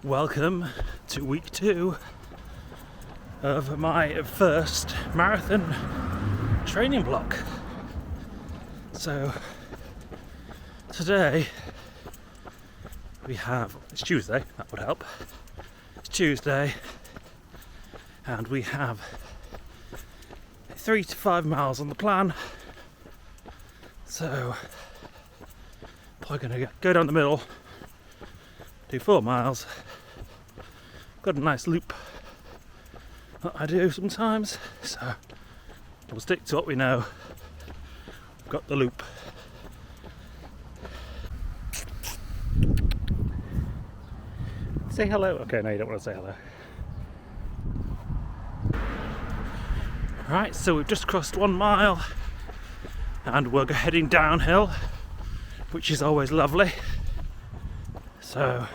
Welcome to week 2 of my first marathon training block. So today it's Tuesday, that would help. It's Tuesday and we have 3 to 5 miles on the plan. So probably going to go down the middle, do 4 miles. Got a nice loop that I do sometimes, so we'll stick to what we know. We've got the loop. Say hello. Okay, no, you don't want to say hello. Right, so we've just crossed 1 mile and we're heading downhill, which is always lovely. So,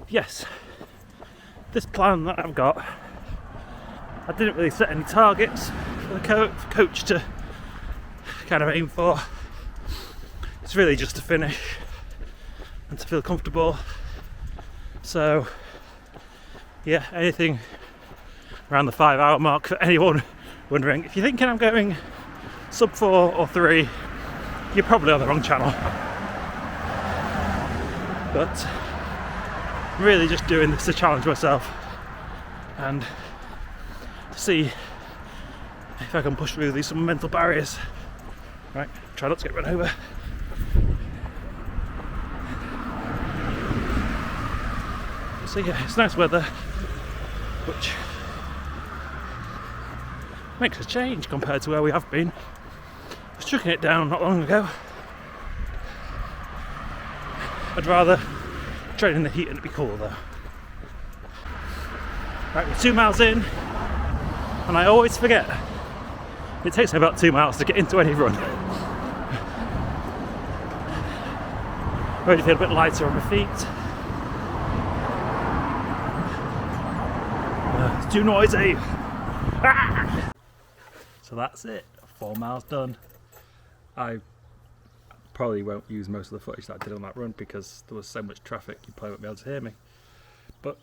yes, this plan that I've got, I didn't really set any targets for the coach to kind of aim for. It's really just to finish and to feel comfortable. So, yeah, anything around the 5 hour mark for anyone wondering. If you're thinking I'm going sub 4 or 3, you're probably on the wrong channel. But really just doing this to challenge myself and to see if I can push through these some mental barriers. Right, try not to get run over. So yeah, it's nice weather, which makes a change compared to where we have been. I was chucking it down not long ago. I'd rather train in the heat and it be cool though. Right, we're 2 miles in, and I always forget. It takes me about 2 miles to get into any run. I already feel a bit lighter on my feet. It's too noisy. Ah! So that's it. 4 miles done. I probably won't use most of the footage that I did on that run because there was so much traffic you probably won't be able to hear me. But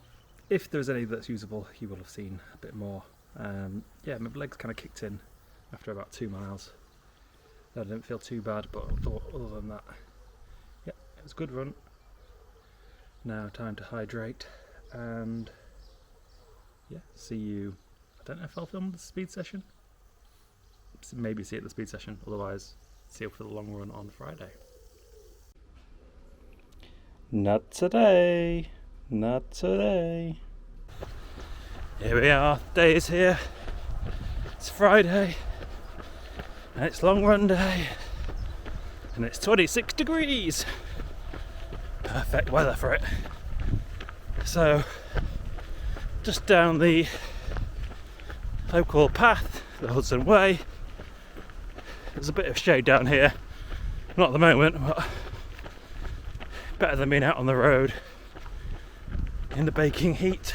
if there's any that's usable, you will have seen a bit more. Yeah, my legs kind of kicked in after about 2 miles. I didn't feel too bad, but other than that, yeah, it was a good run. Now time to hydrate and yeah, see you. I don't know if I'll film the speed session. Maybe see it at the speed session, otherwise see you for the long run on Friday. Not today, not today. Here we are, day is here. It's Friday, and it's long run day, and it's 26 degrees. Perfect weather for it. So, just down the local path, the Hudson Way. There's a bit of shade down here, not at the moment, but better than being out on the road in the baking heat.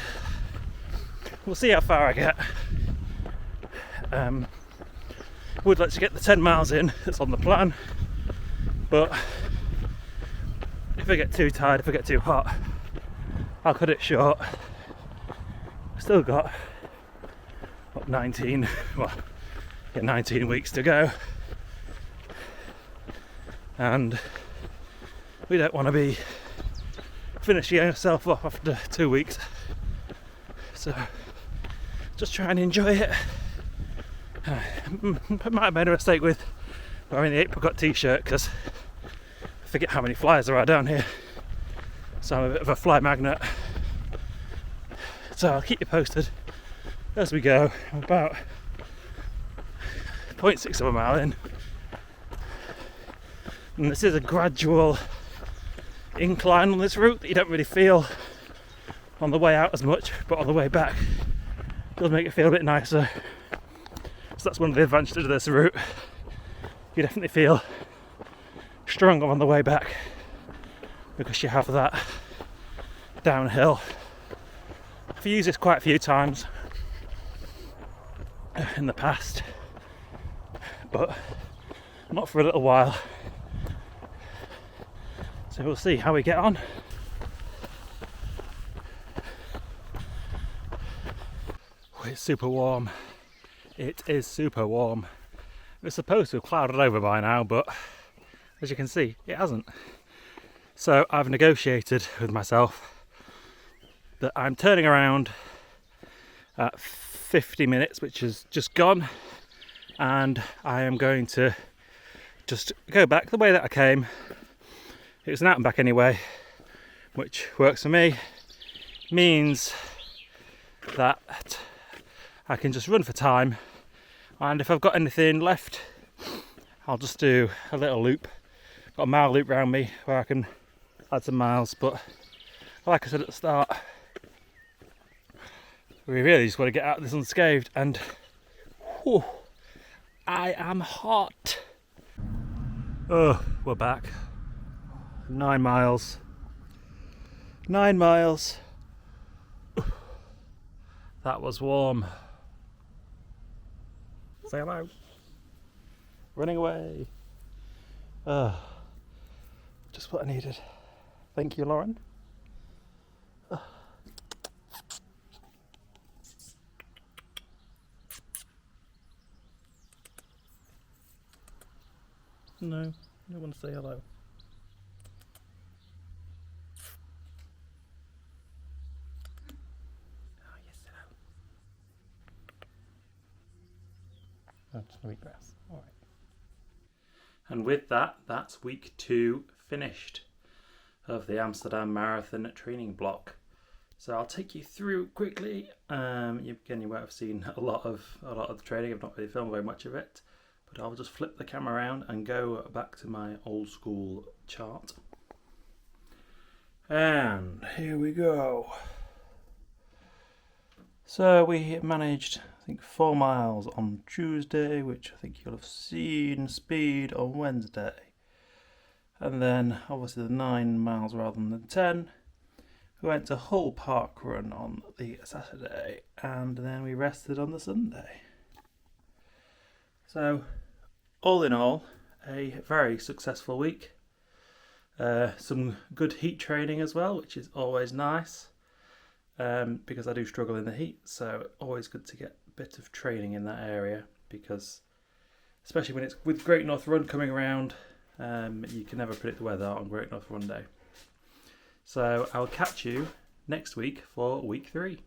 We'll see how far I get. Would like to get the 10 miles in, that's on the plan, but if I get too tired, if I get too hot, I'll cut it short. Still got 19 weeks to go, and we don't want to be finishing yourself off after 2 weeks, so just try and enjoy it. I might have made a mistake with wearing the apricot t-shirt because I forget how many flies there are down here, so I'm a bit of a fly magnet. So I'll keep you posted as we go. I'm about 0.6 of a mile in, and this is a gradual incline on this route that you don't really feel on the way out as much, but on the way back it does make it feel a bit nicer. So that's one of the advantages of this route. You definitely feel stronger on the way back because you have that downhill. I've used this quite a few times in the past, but not for a little while. So we'll see how we get on. It's super warm. It is super warm. It's supposed to have clouded over by now, but as you can see, it hasn't. So I've negotiated with myself that I'm turning around at 50 minutes, which is just gone, and I am going to just go back the way that I came. It was an out and back anyway, which works for me. Means that I can just run for time, and if I've got anything left, I'll just do a little loop. Got a mile loop around me where I can add some miles, but like I said at the start, we really just want to get out of this unscathed, and whew, I am hot. Oh, we're back. 9 miles. 9 miles. That was warm. Say hello. Running away. Just what I needed. Thank you, Lauren. No, no one to say hello. Oh, yes, hello. Oh, just no grass. All right. And with that, that's week 2 finished of the Amsterdam Marathon training block. So I'll take you through quickly. You won't have seen a lot of the training. I've not really filmed very much of it, but I'll just flip the camera around and go back to my old school chart. And here we go. So we managed, I think, 4 miles on Tuesday, which I think you'll have seen, speed on Wednesday. And then obviously the 9 miles rather than the 10. We went to Hull Park Run on the Saturday, and then we rested on the Sunday. So all in all, a very successful week. Some good heat training as well, which is always nice. Because I do struggle in the heat, so always good to get a bit of training in that area, because especially when it's with Great North Run coming around, you can never predict the weather on Great North Run Day. So I'll catch you next week for week 3.